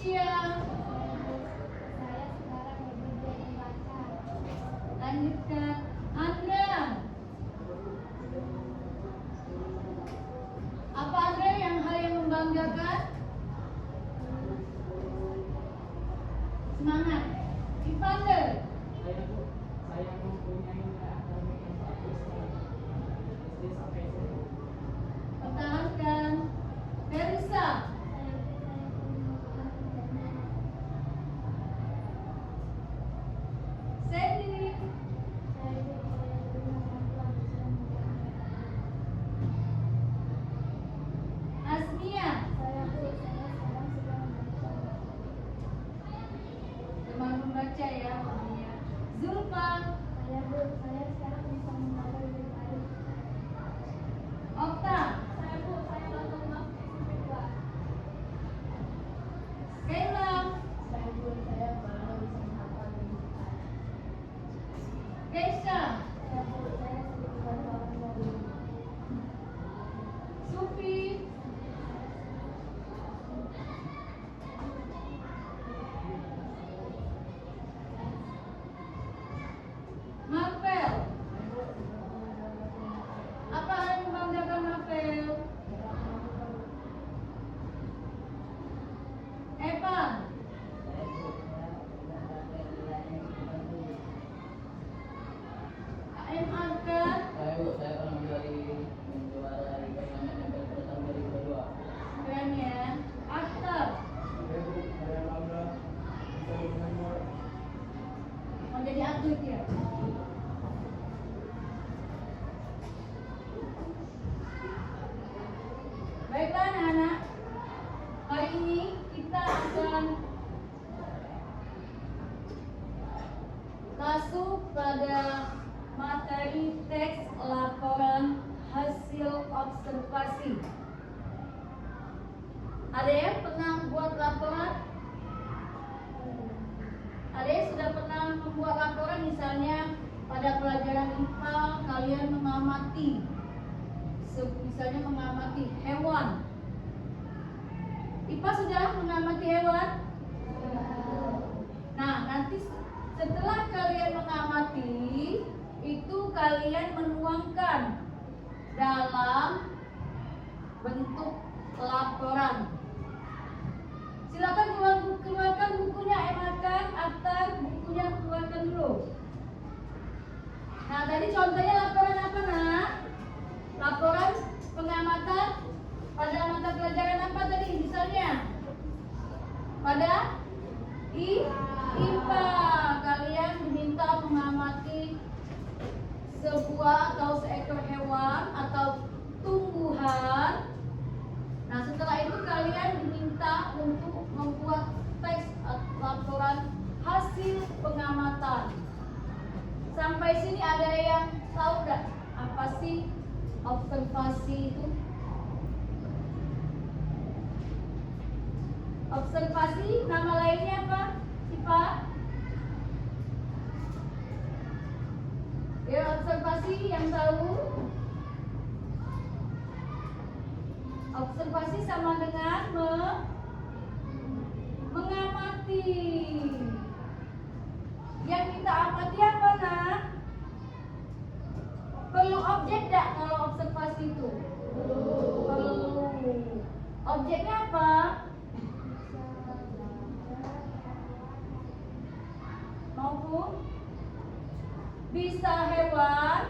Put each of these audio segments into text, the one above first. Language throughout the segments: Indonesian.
Lucia. Saya sekarang belajar membaca. Lanjutkan. Andra. Apa Andra yang hal yang membanggakan? Semangat. Evander. Saya mempunyai akademik yang bagus SD sampai SMP. Pertahankan. Teresa. Sandy. Asmia. Saya sekarang sedang membaca. Gemar membaca ya, Asmia. Zulfa. Saya sekarang bisa membaca lebih baik. Okta. Saya baru masuk SMP 2. Kayla. Saya baru bisa menghafal lebih baik. Keisha. Saya sedikit bantu orang dari. Sufi. Marvel. Apa hal yang membanggakan Marvel? Evan. AM Arka. Saya pernah menjuarai turnamen MPL pada tahun 2022. Keren ya. Akhtar. Saya bangga bisa mendengar. Mau jadi atlet ya? Baiklah anak-anak, hari ini kita akan masuk pada materi teks laporan hasil observasi. Ada yang pernah buat laporan? Ada yang sudah pernah membuat laporan, misalnya pada pelajaran IPA kalian mengamati, misalnya mengamati hewan. IPA sudah mengamati hewan? Nah, nanti setelah kalian mengamati, itu kalian menuangkan dalam bentuk laporan. Silakan keluarkan bukunya, Emakan, Akhtar, bukunya keluarkan dulu. Nah, tadi contohnya laporan apa, Nak? Laporan pengamatan pada mata pelajaran apa tadi misalnya? Pada IPA. Kalian diminta mengamati sebuah atau seekor hewan atau tumbuhan. Nah, setelah itu kalian diminta untuk membuat teks laporan hasil pengamatan. Sampai sini ada yang tahu nggak apa sih observasi itu? Observasi nama lainnya apa? Siapa? Ya, observasi yang tahu? Observasi sama dengan mengamati. Yang kita amati apa, Nak? Perlu objek enggak kalau observasi itu? Perlu. Objeknya apa? Maupun bisa hewan,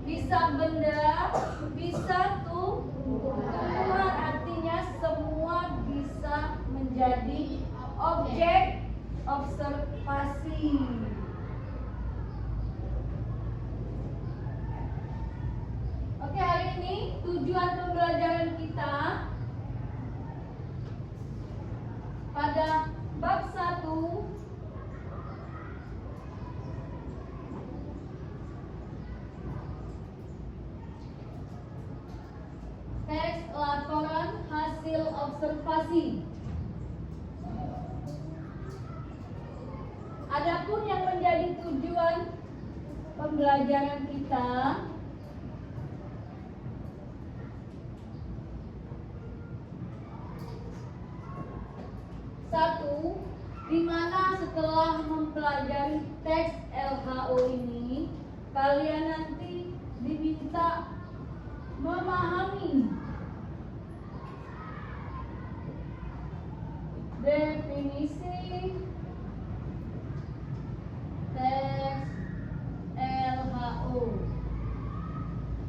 bisa benda, bisa tumbuhan. Artinya semua bisa menjadi objek observasi. Oke, hari ini tujuan pembelajaran kita pada bab 1 teks laporan hasil observasi. Adapun yang menjadi tujuan pembelajaran kita Satu, di mana setelah mempelajari teks LHO ini, kalian nanti diminta memahami definisi teks LHO.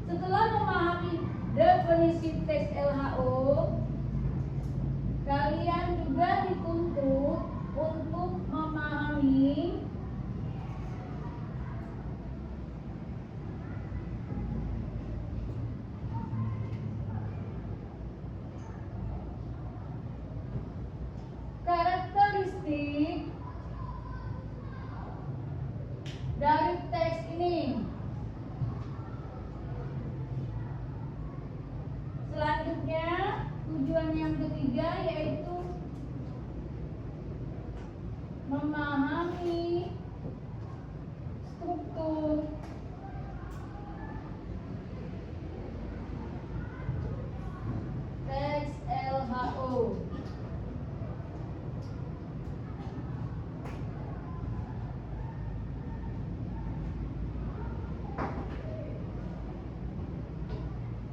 Setelah memahami definisi teks LHO, kalian juga dituntut untuk memahami karakteristik dari teks ini. Selanjutnya, tujuan yang ketiga yaitu memahami struktur teks LHO.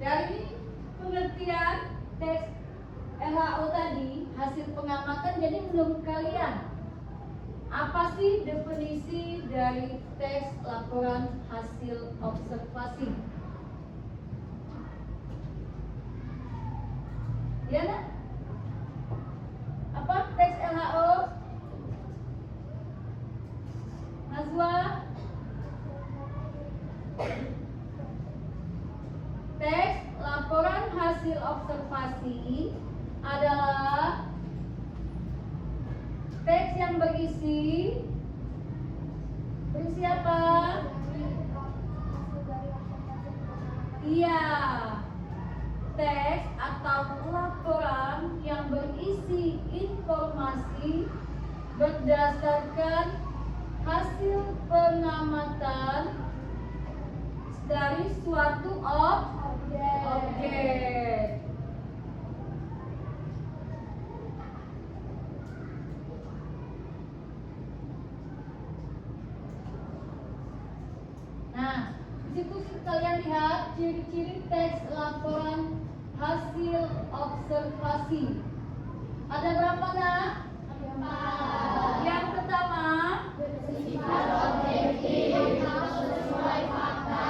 Dari pengertian teks LHO tadi, hasil pengamatan, jadi menurut kalian apa sih definisi dari teks laporan hasil observasi? Ya nak? Apa teks LHO? Nazwa? Teks laporan hasil observasi adalah teks yang berisi apa? Iya, teks atau laporan yang berisi informasi berdasarkan hasil pengamatan dari suatu objek. Nah, di situ kalian lihat ciri-ciri teks laporan hasil observasi. Ada berapa nak? Yang pertama, bersifat objektif, sesuai fakta,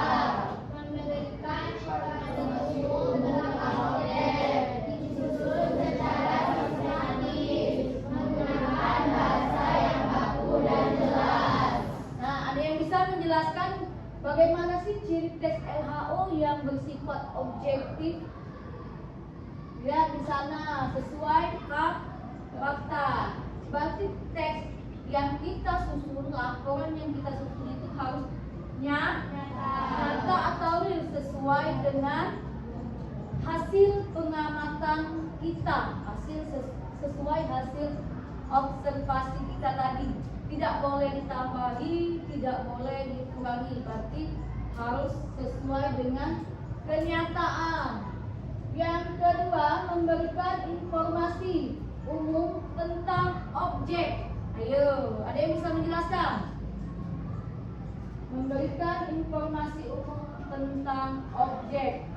memberikan informasi tentang objek, disusun secara sistematis, menggunakan bahasa yang baku dan jelas. nah ada yang bisa menjelaskan bagaimana sih ciri teks LHO yang bersifat objektif? Ya, di sana sesuai fakta. Berarti teks yang kita susun, laporan yang kita susun itu harus nyata atau real, sesuai dengan hasil pengamatan kita, sesuai hasil observasi kita tadi. Tidak boleh ditambahi, tidak boleh dikurangi, berarti harus sesuai dengan kenyataan. Yang kedua, memberikan informasi umum tentang objek. Ayo, ada yang bisa menjelaskan? Memberikan informasi umum tentang objek.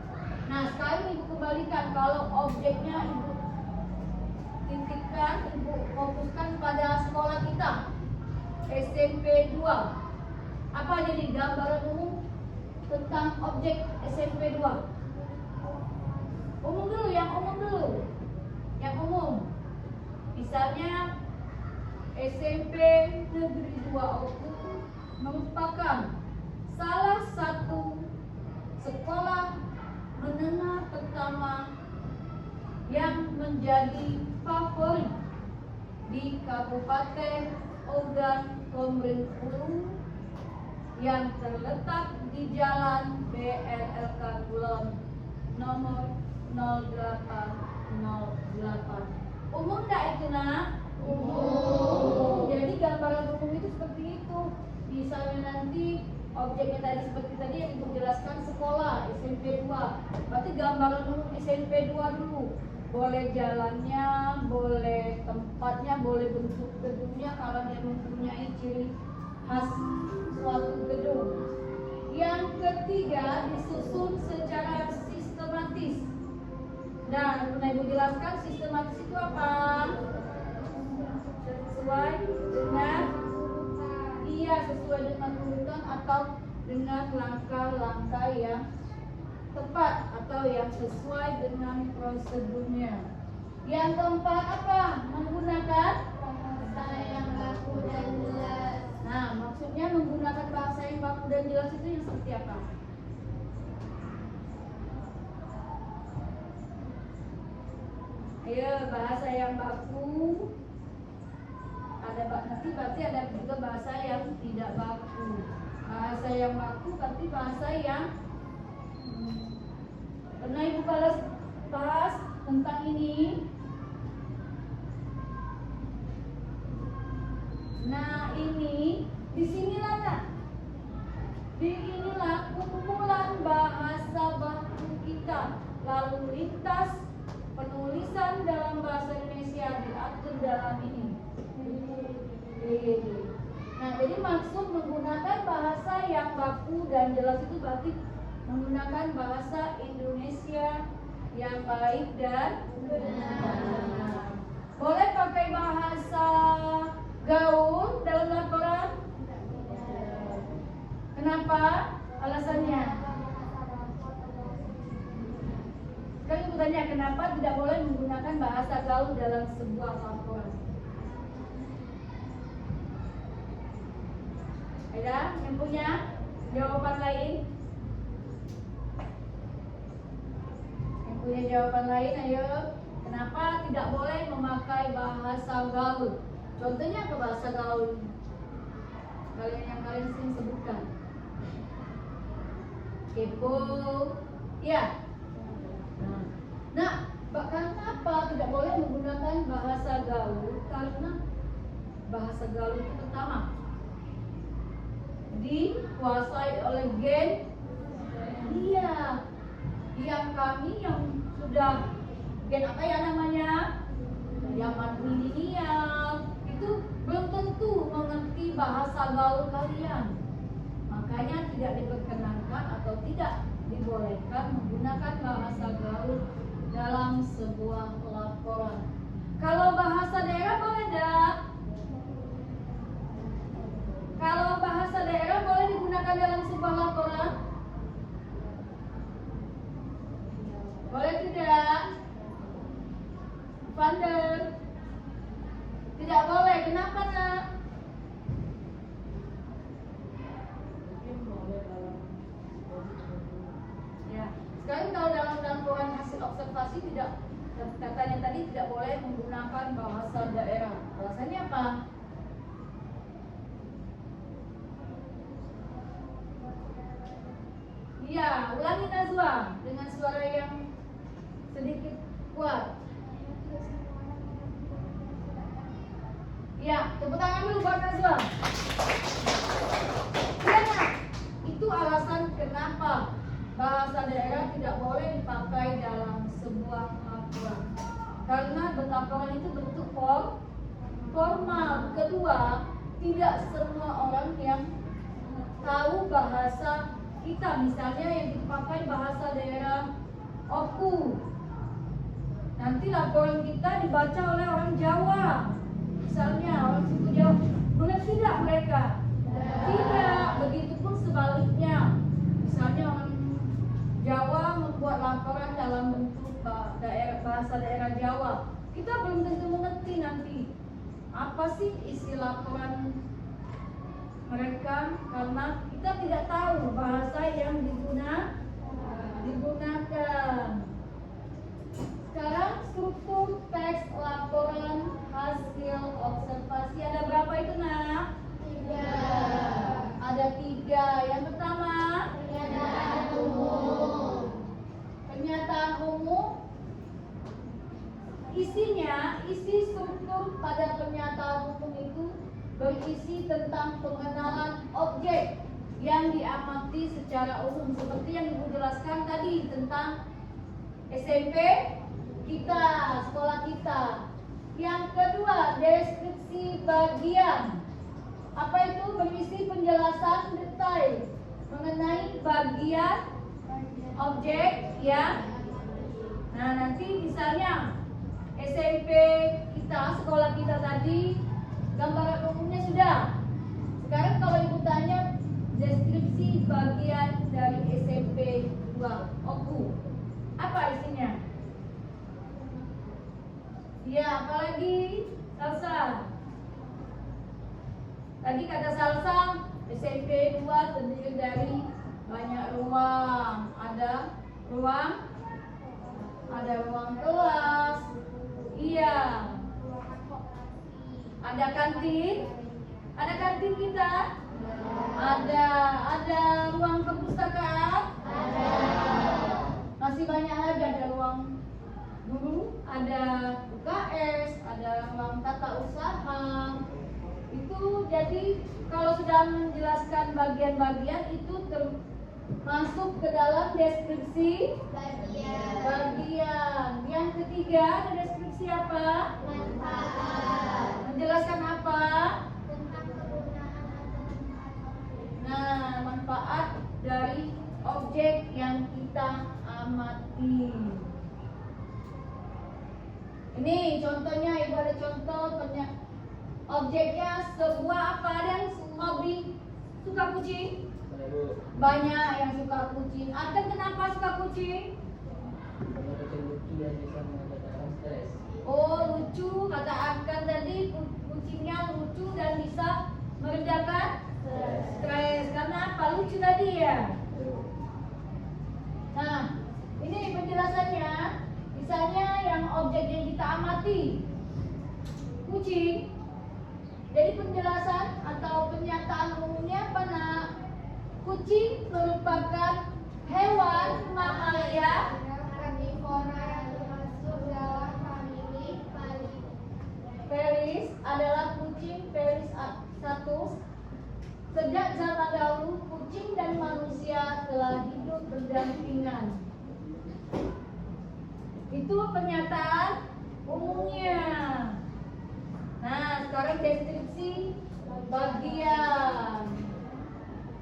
Nah, sekarang ibu kembalikan, kalau objeknya ibu titikkan, ibu fokuskan pada sekolah kita, SMP 2. Apa jadi gambaran umum tentang objek SMP 2? Umum dulu, yang umum dulu. Yang umum. Misalnya SMP Negeri 2 Oku merupakan salah satu sekolah menengah pertama yang menjadi favorit di Kabupaten Ogan Komering Ulu yang terletak di Jalan BRLK Kulon nomor 0808. Umum enggak itu nak? Umum. Jadi gambaran umum itu seperti itu. Misalnya nanti objeknya tadi seperti tadi yang ibu jelaskan sekolah SMP 2. Berarti gambaran umum SMP 2 dulu. boleh jalannya, boleh tempatnya, boleh bentuk gedungnya kalau dia mempunyai ciri khas suatu gedung. Yang ketiga, disusun secara sistematis. Nah, pernah Ibu jelaskan sistematis itu apa? Sesuai dengan sesuai dengan urutan atau dengan langkah-langkah yang tepat atau yang sesuai dengan prosedurnya. Yang keempat apa? Menggunakan Bahasa yang baku dan jelas. Nah, maksudnya menggunakan bahasa yang baku dan jelas itu yang seperti apa? Ayo, bahasa yang baku. Nanti berarti ada juga bahasa yang tidak baku. Bahasa yang baku berarti bahasa yang pernah Ibu bahas tentang ini. Nah, ini disinilah nak. Inilah kumpulan bahasa baku kita. Lalu lintas penulisan dalam bahasa Indonesia diatur dalam ini. Nah, jadi maksud menggunakan bahasa yang baku dan jelas itu berarti menggunakan bahasa Indonesia yang baik dan benar. Boleh pakai bahasa gaul dalam laporan? Kenapa? Alasannya? Sekarang Ibu tanya, kenapa tidak boleh menggunakan bahasa gaul dalam sebuah laporan? Ada yang punya jawaban lain? Yang punya jawaban lain, ayo. Kenapa tidak boleh memakai bahasa gaul? Contohnya ke bahasa gaul yang kalian sering sebutkan. Kepo, ya. Nah, karena apa tidak boleh menggunakan bahasa gaul? Karena bahasa gaul itu pertama dikuasai oleh gen yang kami yang sudah gen apa ya namanya, zaman milenial itu belum tentu mengerti bahasa gaul kalian. Makanya tidak diperkenankan atau tidak dibolehkan menggunakan bahasa gaul dalam sebuah laporan. Kalau bahasa daerah boleh enggak? Kalau bahasa daerah boleh digunakan dalam sebuah laporan? Boleh tidak? Vander? Tidak boleh. Kenapa nak? Ya. Sekarang kalau dalam laporan hasil observasi tidak, katanya tadi tidak boleh menggunakan bahasa daerah. Alasannya apa? Iya, ulangi Nazwa dengan suara yang sedikit kuat. Ya, tepuk tangan dulu buat Nazwa. Iya nak, itu alasan kenapa bahasa daerah tidak boleh dipakai dalam sebuah laporan. Karena laporan itu bentuk formal. Kedua, tidak semua orang yang tahu bahasa kita, misalnya yang dipakai bahasa daerah Oku. Nanti laporan kita dibaca oleh orang Jawa, misalnya orang suku Jawa, boleh tidak mereka? Tidak. Begitupun sebaliknya, misalnya orang Jawa membuat laporan dalam bentuk bahasa daerah Jawa, kita belum tentu mengerti nanti apa sih isi laporan mereka, karena kita tidak tahu bahasa yang digunakan. Sekarang struktur teks laporan hasil observasi ada berapa itu nak? 3. Ada 3. Yang pertama, Pernyataan umum. Pernyataan umum. Isi struktur pada pernyataan umum itu berisi tentang pengenalan objek yang diamati secara umum, seperti yang Ibu jelaskan tadi tentang SMP kita, sekolah kita. Yang kedua, deskripsi bagian. Apa itu? Berisi penjelasan detail mengenai bagian objek ya. Nah, nanti misalnya SMP kita, sekolah kita tadi, gambaran umumnya sudah. Sekarang kalau ibu tanya deskripsi bagian dari SMP 2 Oku, apa isinya? Ya, apalagi salsa. Tadi kata salsa, SMP 2 terdiri dari banyak ruang. Ada ruang kelas. Iya. Ada kantin. Ada kantin kita. Ada ruang perpustakaan. Masih banyak lagi, ada ruang guru, ada UKS, ada ruang tata usaha. Itu jadi kalau sudah menjelaskan bagian-bagian itu termasuk ke dalam deskripsi bagian. Yang ketiga ada deskripsi apa? Manfaat. Menjelaskan apa? Tentang kegunaan atau Nah, manfaat dari objek yang kita amati. Ini contohnya, ibu ada contoh objeknya sebuah apa, dan hobi suka kucing. Banyak yang suka kucing. Akan kenapa suka kucing? Karena kucing lucu dan bisa mengatasi stres. Oh, lucu, kata Akan tadi, kucingnya lucu dan bisa meredakan stres. Karena apa? Lucu tadi ya. Nah, ini penjelasannya. Misalnya yang objek yang kita amati, kucing. Jadi penjelasan atau pernyataan umumnya apa, Nak? Kucing merupakan hewan mamalia karnivora yang termasuk dalam famili Felis, adalah kucing Felis 1. Sejak zaman dahulu, kucing dan manusia telah hidup berdampingan. Itu pernyataan umumnya. Nah, sekarang deskripsi bagian.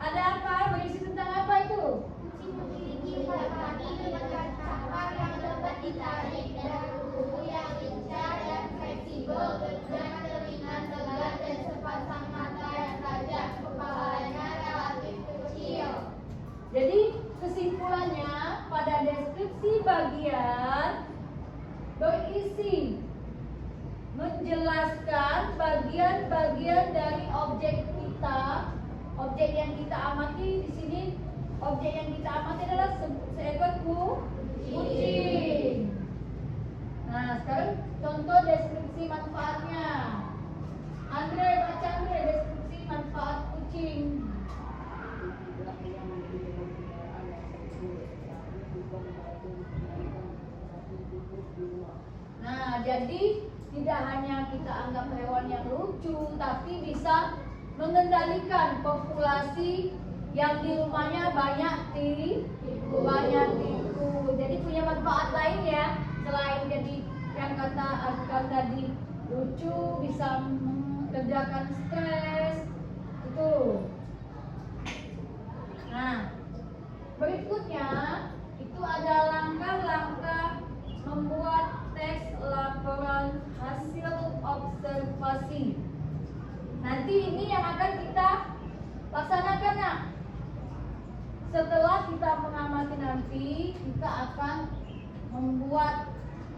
Ada apa? Berisi tentang apa itu? Kucing memiliki 4 kaki dengan cakar yang dapat ditarik dan tubuh yang lincah dan fleksibel, dengan telinga tegak dan sepasang mata yang tajam. Kepalanya relatif kecil. Jadi kesimpulannya pada deskripsi bagian berisi menjelaskan bagian-bagian dari objek kita, objek yang kita amati. Di sini objek yang kita amati adalah seekor kucing. Nah, sekarang contoh deskripsi manfaatnya. Andre, baca Andre deskripsi manfaat kucing. Nah, jadi tidak hanya kita anggap hewan yang lucu, tapi bisa mengendalikan populasi yang di rumahnya banyak tikus. Jadi punya manfaat lain ya, selain jadi yang kata Arkan tadi lucu, bisa meredakan stres. Itu. Nah, berikutnya itu ada langkah-langkah membuat teks laporan hasil observasi. Nanti ini yang akan kita laksanakan, Nak. Setelah kita mengamati nanti, kita akan membuat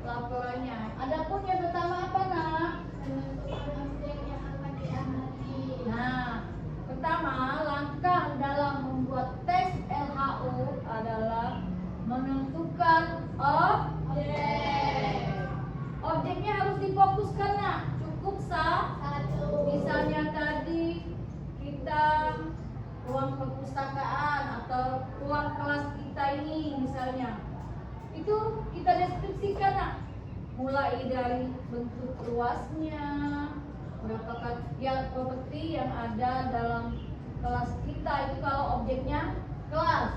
laporannya. Adapun yang pertama apa, Nak? Menentukan objek yang akan diamati. Nah, pertama langkah dalam membuat teks LHO adalah menentukan objek. Objeknya harus difokuskan, Nak. Cukup Satu. misalnya tadi kita ruang perpustakaan atau ruang kelas kita ini misalnya, itu kita deskripsikan, Nak. Mulai dari bentuk luasnya, berapa ya properti yang ada dalam kelas kita. Itu kalau objeknya kelas.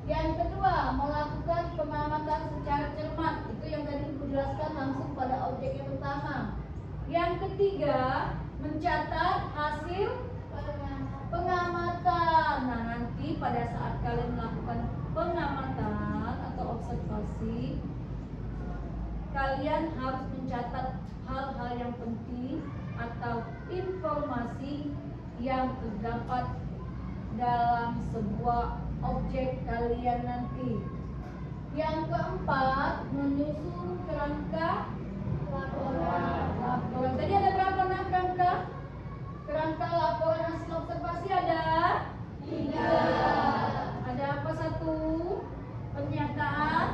Yang kedua, melakukan pengamatan secara cermat. Itu yang tadi dijelaskan langsung pada objek yang pertama. Yang ketiga, mencatat hasil pengamatan. Nah, nanti pada saat kalian melakukan pengamatan atau observasi, kalian harus mencatat hal-hal yang penting atau informasi yang terdapat dalam sebuah objek kalian nanti. Yang keempat, menyusun kerangka laporan. Tadi ada berapa kerangka? Kerangka laporan hasil observasi ada 3. Ada apa? 1, pernyataan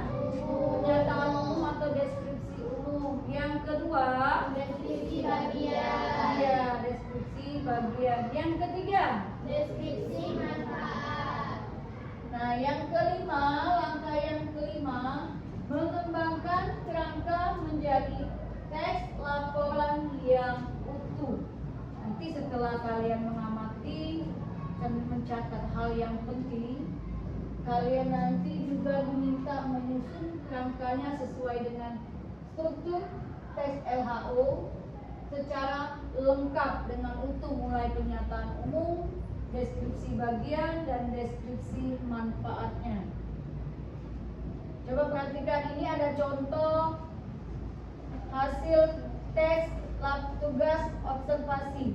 umum atau deskripsi umum. Yang kedua, Deskripsi bagian. ya, deskripsi bagian. Yang ketiga, Deskripsi manfaat. nah yang kelima, langkah yang kelima, mengembangkan kerangka menjadi teks laporan yang utuh. Nanti setelah kalian mengamati dan mencatat hal yang penting, kalian nanti juga diminta menyusun kerangkanya sesuai dengan struktur tes LHO secara lengkap dengan utuh, mulai pernyataan umum, deskripsi bagian, dan deskripsi manfaatnya. Coba perhatikan, ini ada contoh hasil tes lab tugas observasi.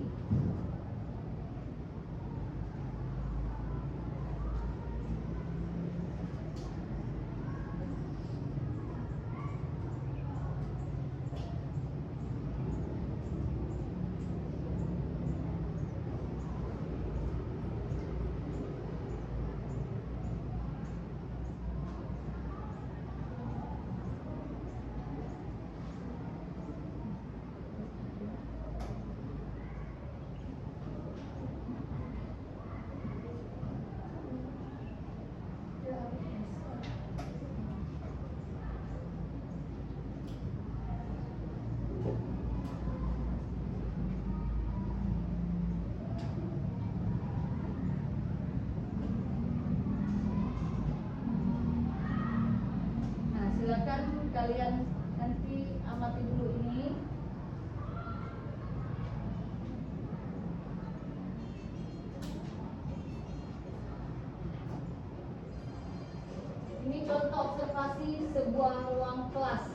Nah, silakan kalian nanti amati dulu ini. Ini contoh observasi sebuah ruang kelas.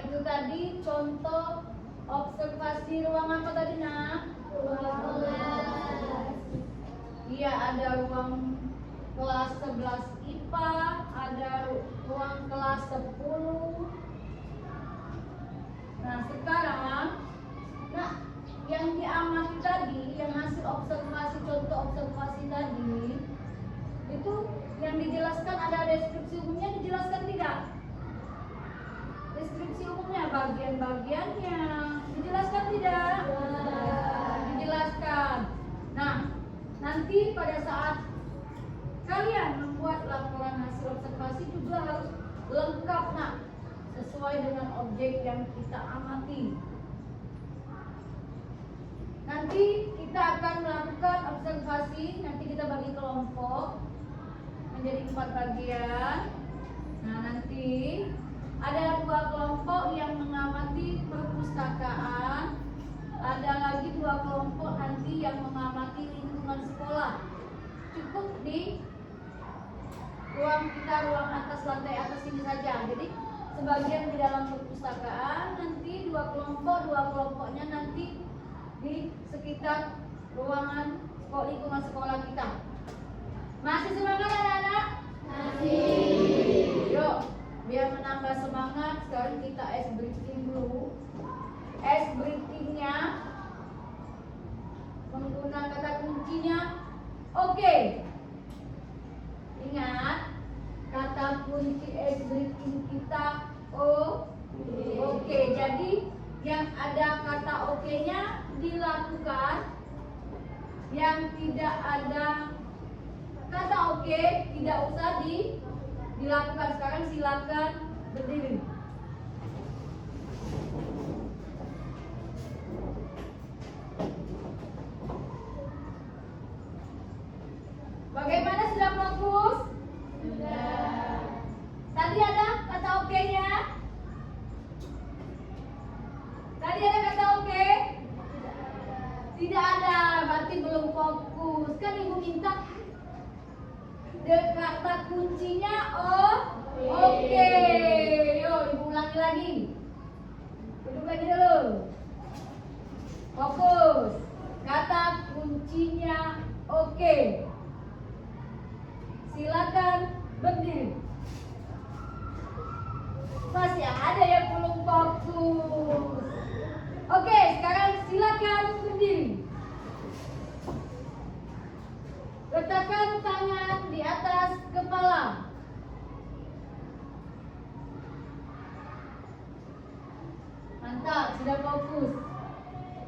itu tadi contoh observasi ruang apa tadi nak? Ruang kelas. Iya, ada ruang kelas 11 IPA, ada ruang kelas 10. Nah sekarang, nah yang diamati tadi, yang hasil observasi, contoh observasi tadi, itu yang dijelaskan ada deskripsi umumnya, dijelaskan tidak? Deskripsi umumnya, bagian-bagiannya, dijelaskan tidak? Dijelaskan. Nah, nanti pada saat kalian membuat laporan hasil observasi juga harus lengkap nak, sesuai dengan objek yang kita amati. Nanti kita akan melakukan observasi, nanti kita bagi kelompok menjadi 4 bagian. Nah nanti ada 2 kelompok yang mengamati perpustakaan, ada lagi 2 kelompok nanti yang mengamati lingkungan sekolah. Cukup di ruang kita, ruang atas, lantai atas ini saja. Jadi sebagian di dalam perpustakaan, nanti 2 kelompoknya nanti di sekitar ruangan lingkungan sekolah kita. Masih semangat anak-anak? Masih. Yuk, biar menambah semangat, sekarang kita ice breathing dulu. Ice breathingnya menggunakan kata kuncinya oke. Ingat, kata kunci ice breathing kita oke. Jadi yang ada kata oke-nya dilakukan, yang tidak ada kata oke tidak usah dilakukan. Sekarang silakan berdiri. Bagaimana, sudah fokus? Sudah. Tadi ada kata oke-nya? Tadi ada kata oke? Tidak ada, berarti belum fokus. Kan ibu minta kata kuncinya oke. Yuk, ibu ulangi lagi. Duduk lagi dulu. Fokus. Kata kuncinya oke. Silakan berdiri. Masih ada yang belum fokus. Oke, sekarang silakan berdiri. Letakkan tangan di atas kepala. Mantap, sudah fokus.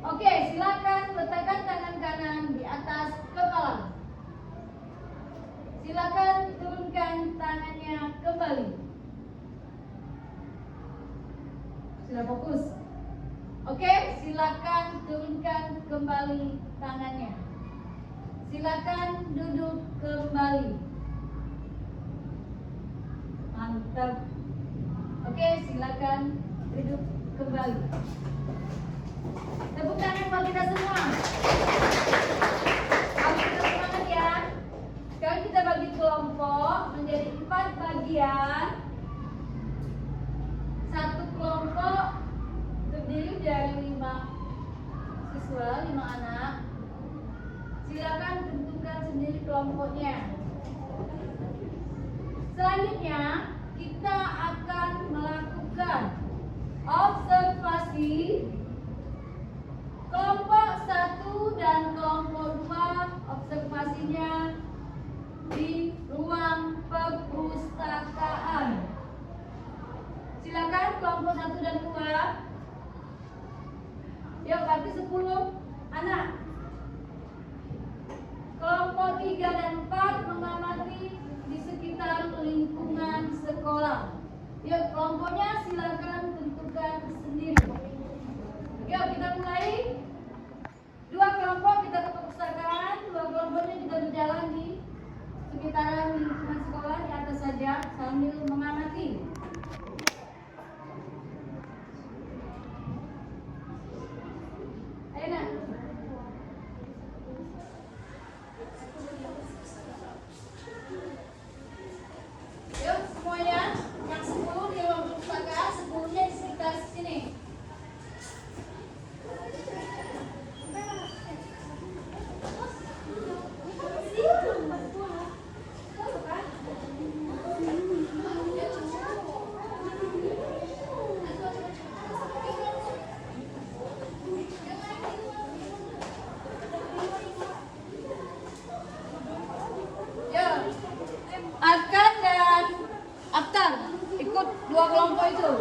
Oke, silakan letakkan tangan kanan di atas kepala. Silakan turunkan tangannya kembali. Sudah fokus? Oke, silakan turunkan kembali tangannya. Silakan duduk kembali. Mantap. Oke, silakan duduk kembali. Tepuk tangan buat kita semua. Ayo kita semangat ya. Sekarang kita bagi kelompok menjadi 4 bagian. Satu kelompok terdiri dari 5 siswa, 5 anak. Silakan tentukan sendiri kelompoknya. Selanjutnya kita akan melakukan observasi kelompok 1 dan kelompok 2. Observasinya di ruang perpustakaan. Silakan kelompok 1 dan 2. Yuk, berarti 10 anak. Kelompok 3 dan 4 mengamati di sekitar lingkungan sekolah. Yuk, kelompoknya silakan tentukan sendiri. Yuk, kita mulai. 2 kelompok kita ke perpustakaan, 2 kelompoknya kita berjalan di sekitaran lingkungan sekolah di atas saja sambil mengamati. Ayo nak. Yuk semuanya, yang 10 di ruang perpustakaan, 10-nya di sekitar ikut dua kelompok itu.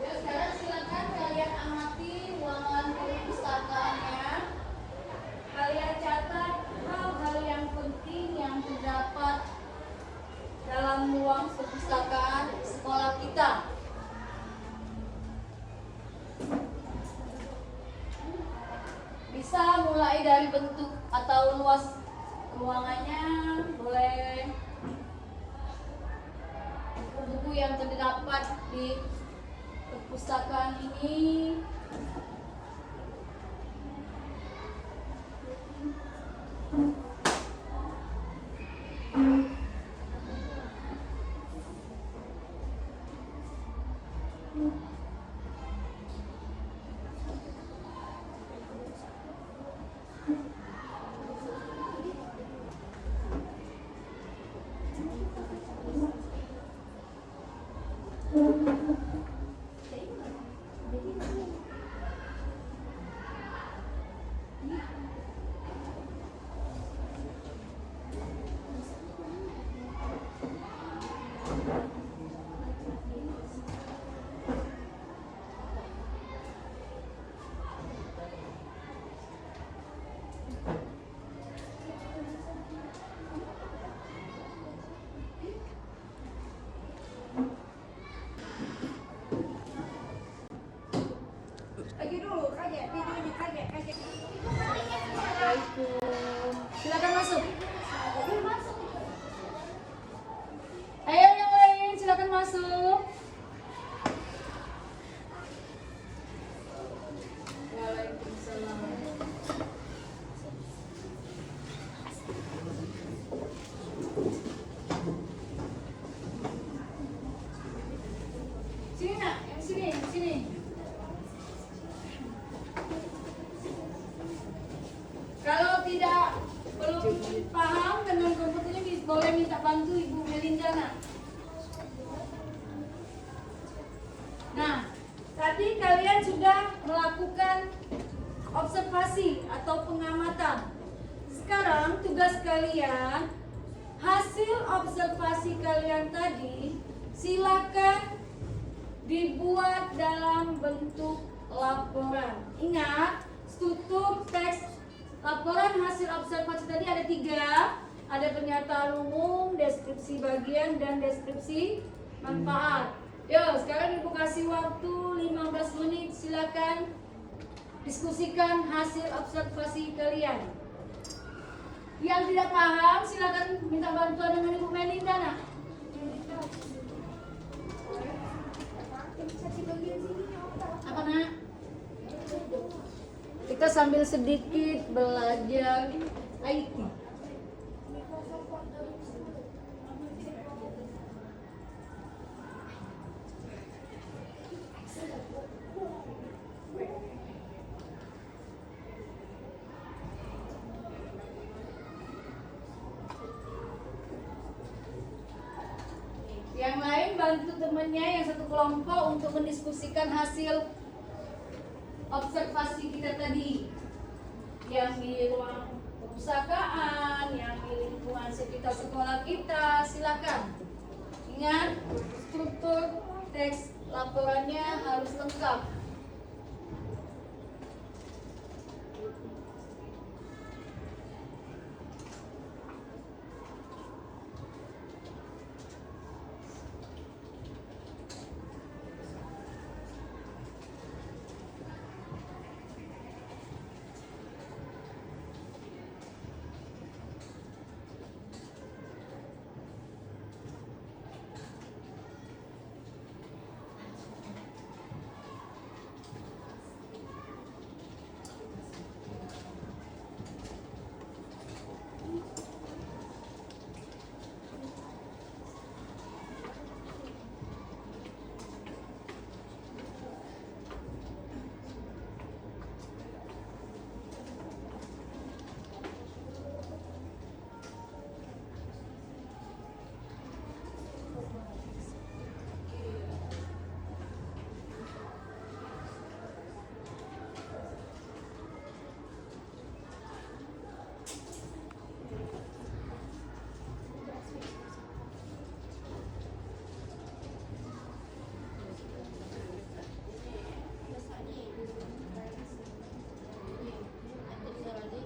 Yang sekarang silakan kalian amati ruangan perpustakaannya. Kalian catat hal-hal yang penting yang terdapat dalam ruang perpustakaan sekolah kita. Bisa mulai dari bentuk atau luas ruangannya, boleh buku yang terdapat di perpustakaan ini. Lagi dulu, kaget, videonya kaget. Assalamualaikum. Silakan masuk. Ayo yang lain silakan masuk. Waalaikumsalam. Sini nak, yang sini, sini. Kalau tidak belum paham dengan komputernya boleh minta bantu Ibu Melinda nak. Nah, tadi kalian sudah melakukan observasi atau pengamatan. Sekarang tugas kalian, hasil observasi kalian tadi silakan dibuat dalam bentuk laporan. Ingat, struktur teks laporan hasil observasi tadi ada 3. Ada pernyataan umum, deskripsi bagian, dan deskripsi manfaat. Yo, sekarang Ibu kasih waktu 15 menit. Silakan diskusikan hasil observasi kalian. Yang tidak paham, silakan minta bantuan dengan Ibu Melinda nak. Apa nak? Kita sambil sedikit belajar IT. Yang lain bantu temannya yang satu kelompok untuk mendiskusikan hasil observasi kita tadi yang di ruang perpustakaan yang di lingkungan sekitar sekolah kita, silakan. Ingat, struktur teks laporannya harus lengkap. Kecil lagi.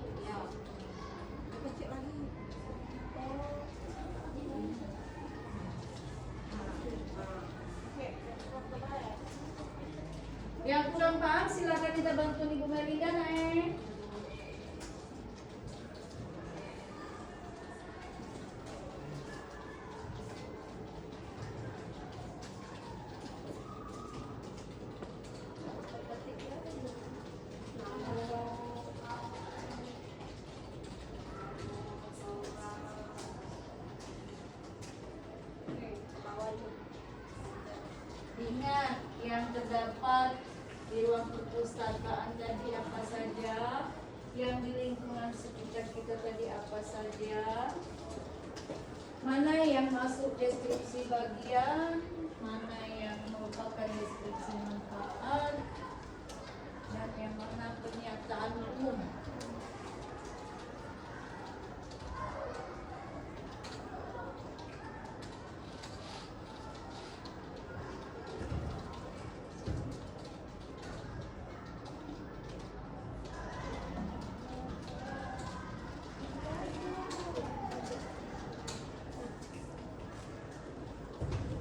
Yang kurang paham silakan kita bantu Ibu Melinda, Naik. Ingat yang terdapat di ruang perpustakaan tadi apa saja, yang di lingkungan sekitar kita tadi apa saja, mana yang masuk deskripsi bagian, mana yang merupakan deskripsi manfaat, dan yang mana pernyataan umum.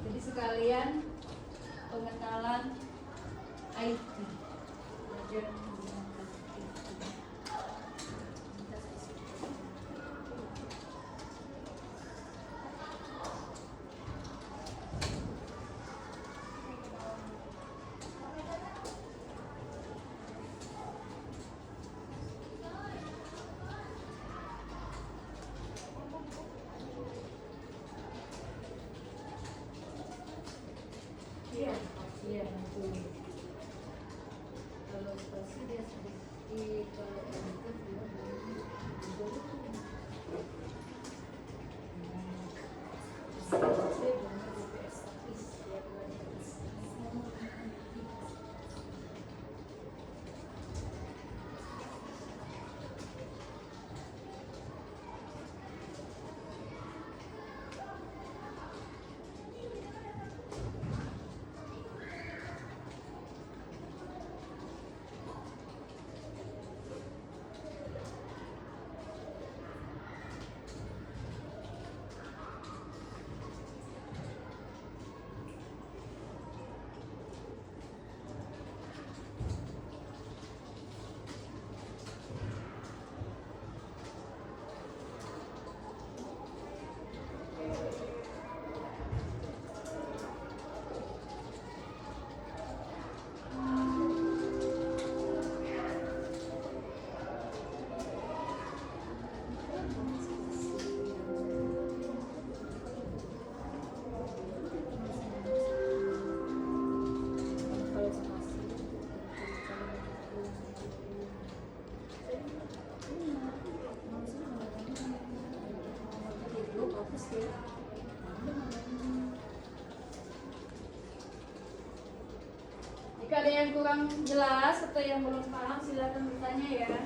Jadi sekalian pengenalan IT, belajar menggunakan IT. Iya, iya betul. Kalau pasti dia sedikit, kalau itu dia Jika ada yang kurang jelas atau yang belum paham, silakan bertanya ya.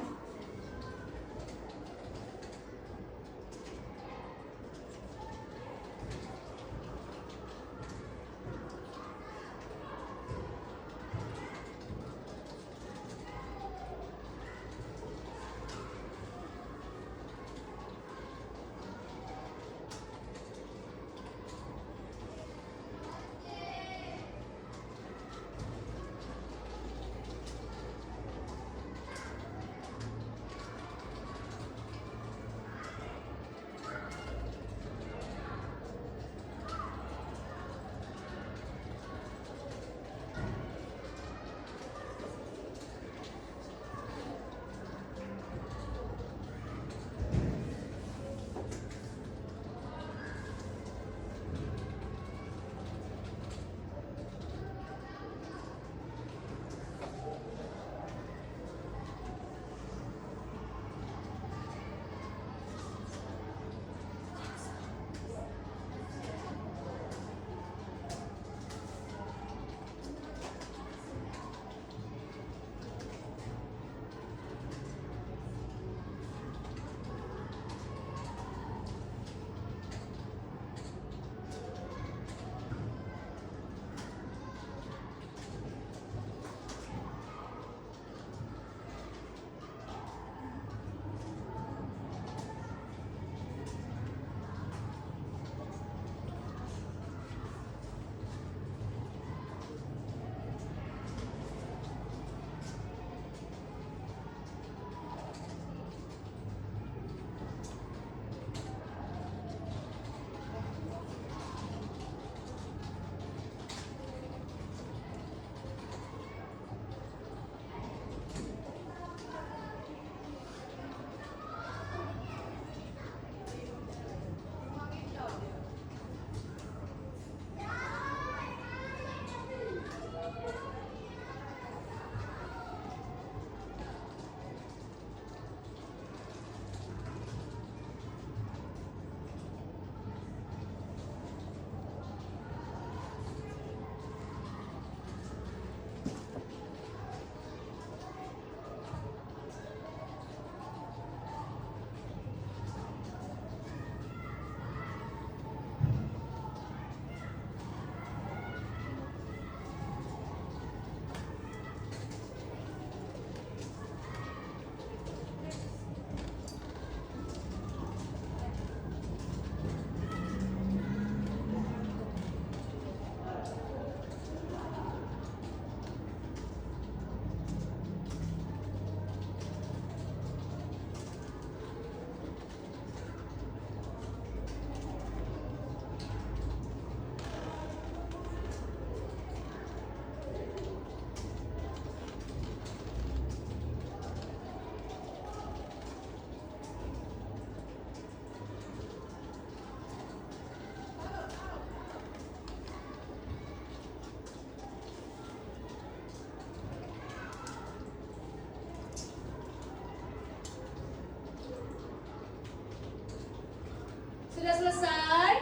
Sudah selesai?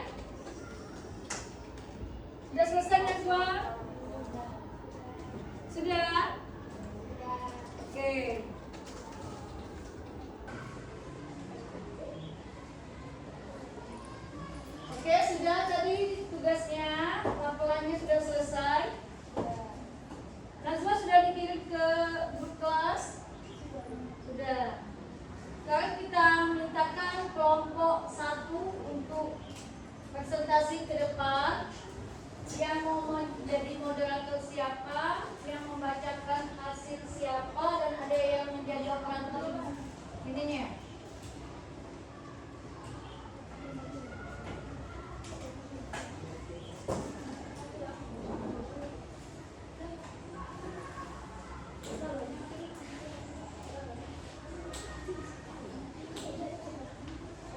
Sudah selesai Najwa? Sudah? Oke. Oke, sudah tadi tugasnya, laporannya sudah selesai. Najwa sudah dikirim ke grup kelas? Sudah. Sekarang kita mintakan kelompok 1 untuk presentasi ke depan. Yang mau menjadi moderator siapa, yang membacakan hasil siapa, dan ada yang menjadi operator ininya.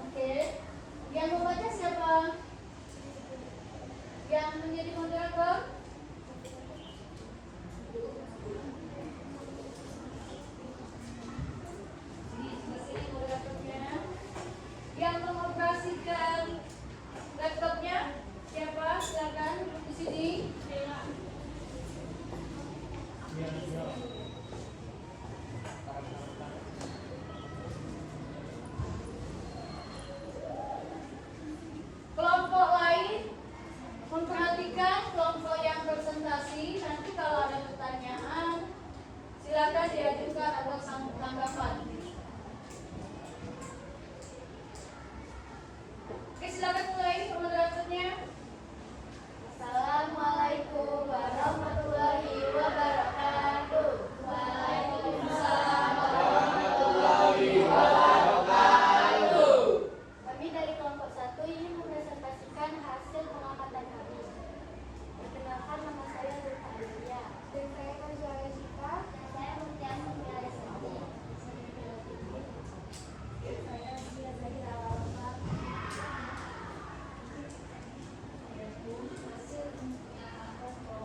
Oke, yang membaca siapa? Yang menjadi moderator? Ini sebelah sini moderatornya. Yang mengoperasikan laptopnya siapa? Silakan duduk di sini. Kelompok lain memperhatikan kelompok yang presentasi. Nanti kalau ada pertanyaan silakan diajukan atau tanggapan. Oke, silakan mulai moderatornya. Assalamualaikum warahmatullahi wabarakatuh. Waalaikumsalam warahmatullahi wabarakatuh. Kami dari kelompok 1 ingin mempresentasikan hasil pengamatan kami. Perkenalkan, nama saya Zulfa Alia. Dan saya Najwa Resita. Dan saya Mutiara Mutiara Senti. Saya Bila Zahir Awalma.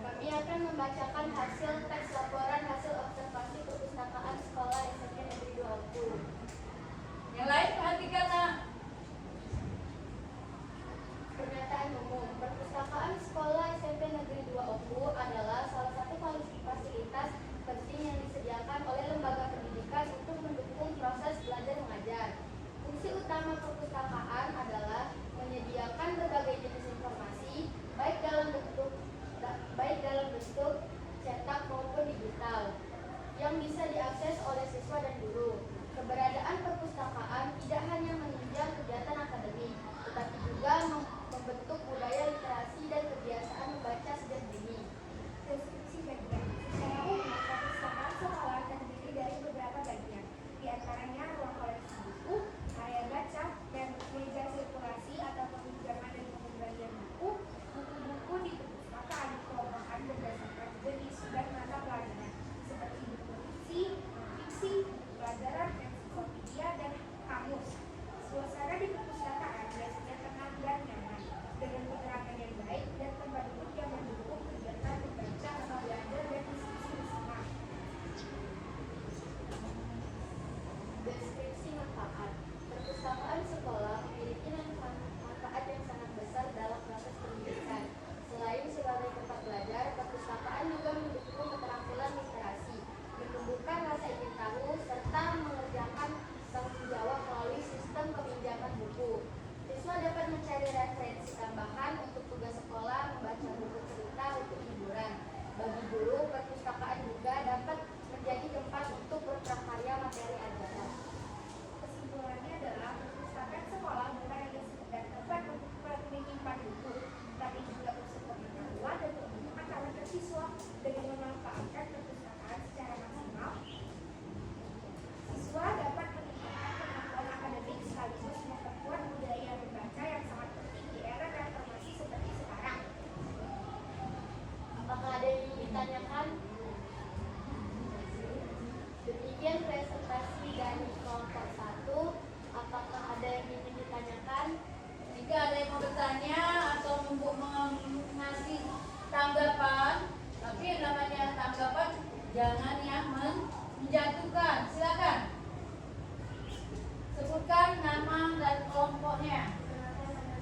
Kami akan membacakan hasil teks laporan hasil observasi perpustakaan sekolah SMP Negeri 20. Yang lain perhatikan nak. Pernyataan umum, perpustakaan sekolah SMP Negeri 2 Oku adalah salah satu fasilitas penting yang disediakan oleh lembaga pendidikan untuk mendukung proses belajar mengajar. Fungsi utama perpustakaan adalah menyediakan berbagai jenis informasi, baik dalam bentuk cetak maupun digital, yang bisa diakses oleh siswa dan guru. Keberadaan perpustakaan tidak hanya menunjang kegiatan akademik, tetapi juga membentuk budaya literasi dan kebiasaan membaca sejak dini. Deskripsi bagian. Secara umum, perpustakaan sekolah terdiri dari beberapa bagian, di antaranya ruang koleksi buku, area baca, dan meja sirkulasi atau peminjaman dan pengembalian buku. Buku-buku di perpustakaan dikelompokkan berdasarkan jenis dan mata pelajaran, seperti buku fiksi, non-fiksi, buku pelajaran, ensiklopedia, dan kamus. Suasana di perpustakaan biasanya tenang dan nyaman, dengan penerangan yang baik dan tempat duduk yang mendukung kegiatan membaca, belajar, dan diskusi bersama. Deskripsi manfaat. Perpustakaan sekolah memiliki manfaat yang sangat besar dalam proses pendidikan. Selain sebagai tempat belajar, perpustakaan juga mendukung keterampilan literasi, menumbuhkan rasa ingin tahu, serta mengerjakan tanggung jawab melalui sistem peminjaman buku. Siswa dapat mencari referensi tambahan untuk tugas sekolah, membaca buku cerita untuk hiburan. Bagi guru, perpustakaan juga dapat menjadi tempat untuk berprakarya materi ajaran. Kesimpulannya adalah perpustakaan sekolah bukan hanya sekedar tempat untuk menyimpan buku, tapi juga unsur pengetahuan dan pembentukan karakter siswa. Dengan memanfaatkan perpustakaan secara maksimal, siswa dapat meningkatkan kemampuan akademik sekaligus memperkuat budaya membaca yang sangat penting di era reformasi seperti sekarang. Apakah ada yang ingin ditanyakan? Demikian presentasi dari kelompok 1. Apakah ada yang ingin ditanyakan? Jika ada yang mau bertanya atau mengasih tanggapan, tapi yang namanya tanggapan jangan yang menjatuhkan. Silakan sebutkan nama dan kelompoknya. Perkenalkan, nama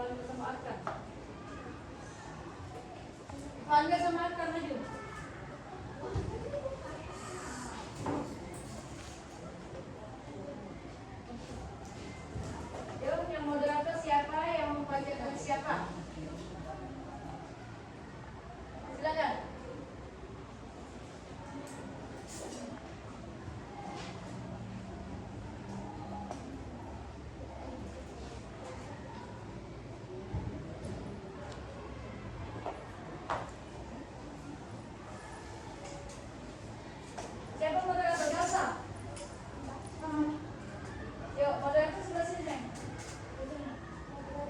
Fahanda sama Arkan. Fahanda sama Arkan maju. Yuk, yang moderator siapa? Yang membacakan siapa? Silakan. Siapa moderator? Elsa. Yuk, moderator sebelah sini, Neng.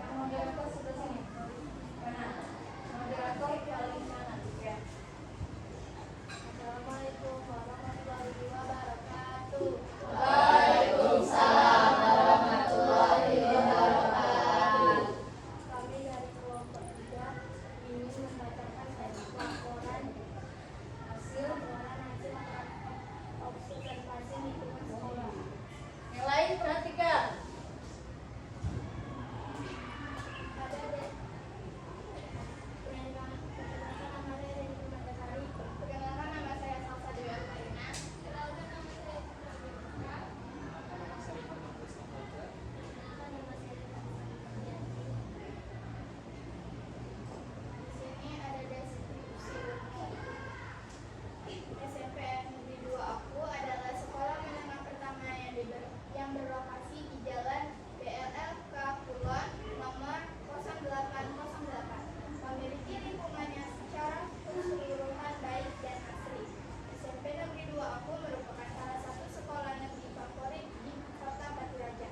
Yang moderator sebelah sini. Kanan. Moderator paling kanan, ya. Assalamualaikum warahmatullahi wabarakatuh. Waalaikumsalam warahmatullahi wabarakatuh. Kami dari kelompok 3 ingin membacakan laporan hasil observasi lingkungan sekolah. Yang lain perhatikan. Ada perkenalkan nama saya Reni Kumatasari. Perkenalkan nama saya Salsa Dewi Almarina. Perkenalkan nama saya Putra Bianca. Perkenalkan nama saya Putra. Di sini ada deskripsi SMP Negeri 2 aku adalah sekolah menengah pertama yang berlokasi di Jalan BLLK Kulon nomor 0808. Memiliki lingkungannya secara keseluruhan baik dan asri. SMP Negeri 2 aku merupakan salah satu sekolah negeri favorit di Kota Batu Raja.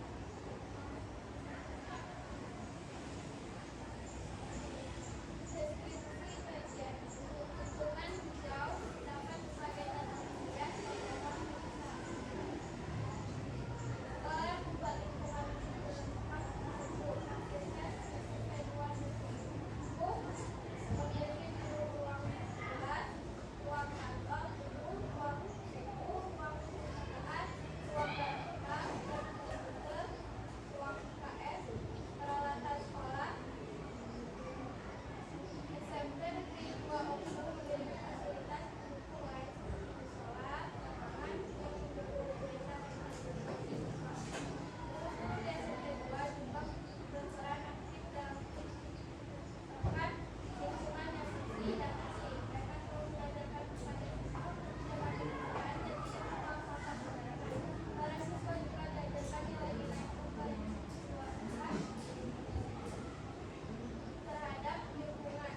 Deskripsi bagian lingkungan hijau dapat sebagai tata rias di dalam sekolah membuat lingkungan itu tempat untuk aktivitas sesuai ruang lingkup, memiliki ruang kelas, ruang kantor, gedung, ruang seku, ruang perpustakaan, ruang pramuka, ruang komputer, ruang IKS, peralatan sekolah. SMP Negeri 2 Oku memiliki fasilitas pendukung lain seperti musola, lapangan, yang mendukung kegiatan aktivitas siswa. Terus kemudian SMP 2 juga berperan aktif dalam menciptakan lingkungan yang bersih dan asri. Mereka selalu mengajarkan kepada siswa tentang kebersihan dan tidak membuang sampah sembarangan. Para siswa juga diajarkan nilai-nilai kebersihan terhadap lingkungan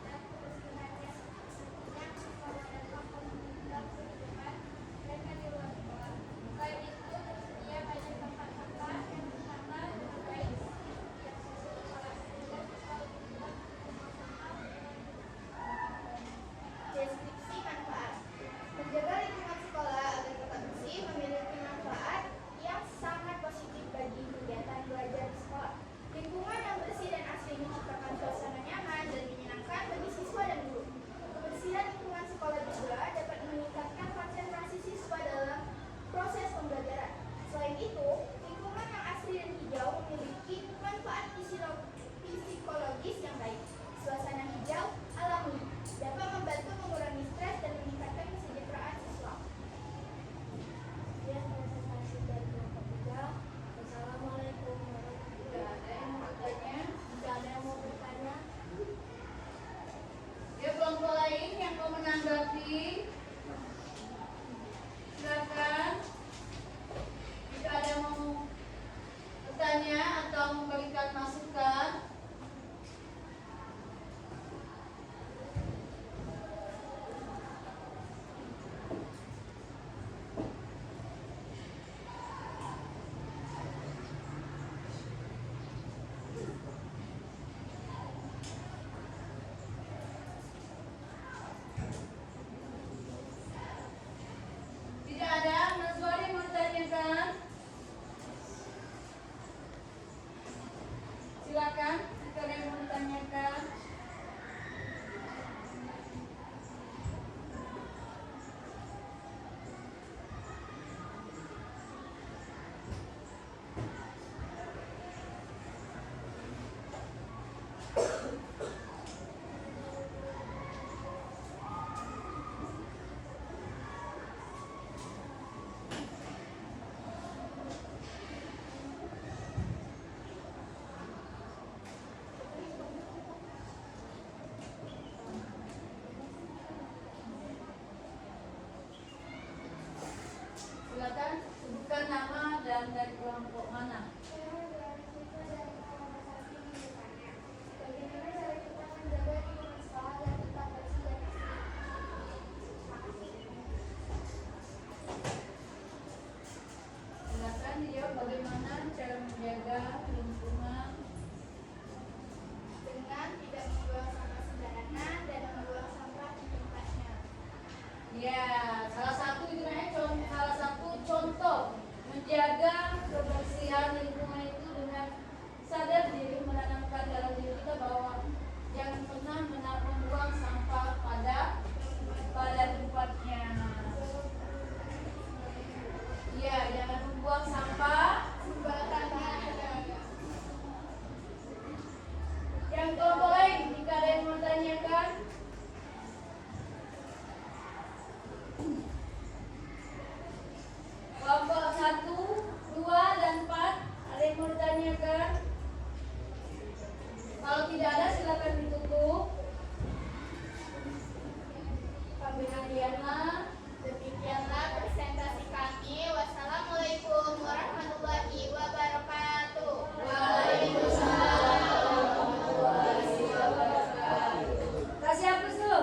dan kebersihannya sesungguhnya sekolah dapat menunjang kehidupan mereka di luar sekolah. Selain itu, tersedia banyak tempat sampah yang ditata dengan baik di asrama sekolah sehingga siswa lebih mudah membuang sampah dengan deskripsi manfaat. Menjaga lingkungan sekolah agar tetap bersih memiliki manfaat yang sangat positif bagi kegiatan belajar di sekolah. Lingkungan yang bersih dan asri menciptakan suasana nyaman dan menyenangkan bagi siswa dan guru. Kebersihan lingkungan sekolah juga dapat meningkatkan konsentrasi siswa dalam proses pembelajaran. Selain itu, lingkungan yang asri dan hijau memiliki manfaat psikologis yang baik. Suasana hijau alami dapat membantu mengurangi stres dan meningkatkan kesejahteraan siswa. Sekian presentasi dari kelompok 3. Wassalamualaikum warahmatullahi wabarakatuh. Jika ada yang mau bertanya, Yuk, kelompok lain yang mau menanggapi, silakan. Jika ada yang mau bertanya atau memberikan masukan, tidak ada. Mas Wali mau tanyakan? Silakan, jika ada yang mau ditanyakan. ditanyakan? Kalau tidak ada silakan ditutup. Demikianlah. Demikianlah presentasi kami. Wassalamualaikum warahmatullahi wabarakatuh. Kasih hapus dulu.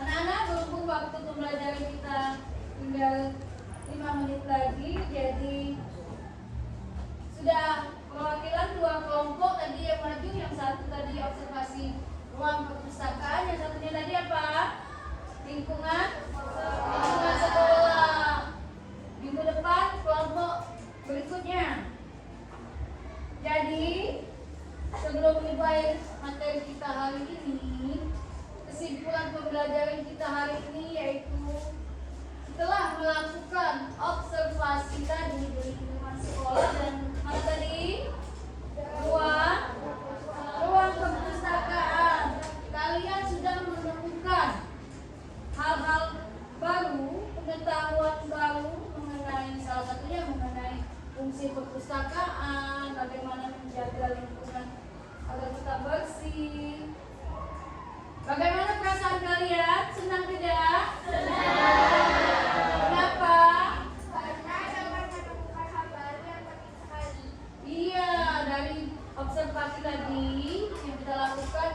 Anak-anak, berhubung waktu pembelajaran kita tinggal 5 menit lagi, jadi sudah perwakilan 2 kelompok tadi yang maju, yang satu tadi observasi ruang perpustakaan, yang satunya tadi apa? Lingkungan sekolah. Minggu depan kelompok berikutnya. Jadi sebelum mulai materi kita hari ini, kesimpulan pembelajaran kita hari ini yaitu setelah melakukan observasi tadi di lingkungan sekolah dan mana tadi ruang perpustakaan, kalian sudah menemukan hal-hal baru, pengetahuan baru mengenai salah satunya mengenai fungsi perpustakaan, bagaimana menjaga lingkungan agar tetap bersih. Bagaimana perasaan kalian? Senang tidak? Kenapa? Karena dapat menemukan hal baru yang penting sekali. Iya, dari observasi tadi yang kita lakukan,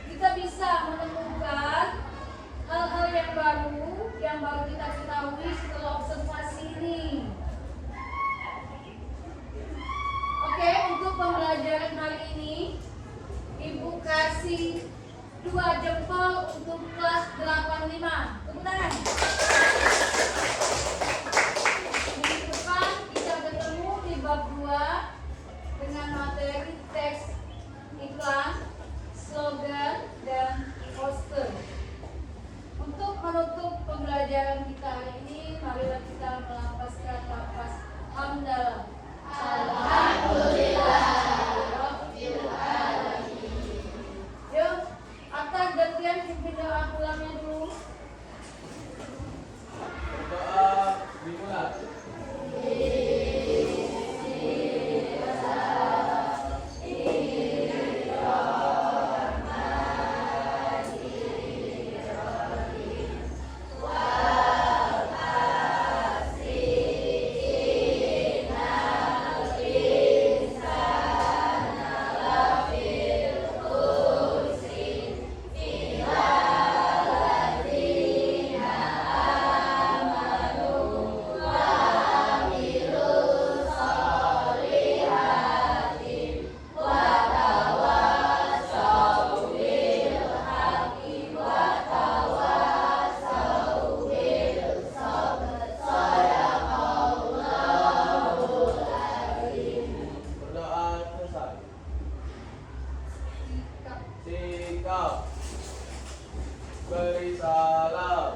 kita bisa menemukan hal-hal yang baru kita ketahui setelah observasi ini. Oke, untuk pembelajaran hari ini, Ibu kasih 2 jempol untuk kelas 85. Tepuk tangan. Minggu depan kita ketemu di bab 2 dengan materi teks iklan, slogan, dan poster. Untuk menutup pembelajaran kita hari ini, marilah kita melafazkan lafaz hamdalah. Yuk, Atta gantian pimpin doa pulangnya dulu. Berdoa dimulai. Berdoa selesai. Sikap beri salam.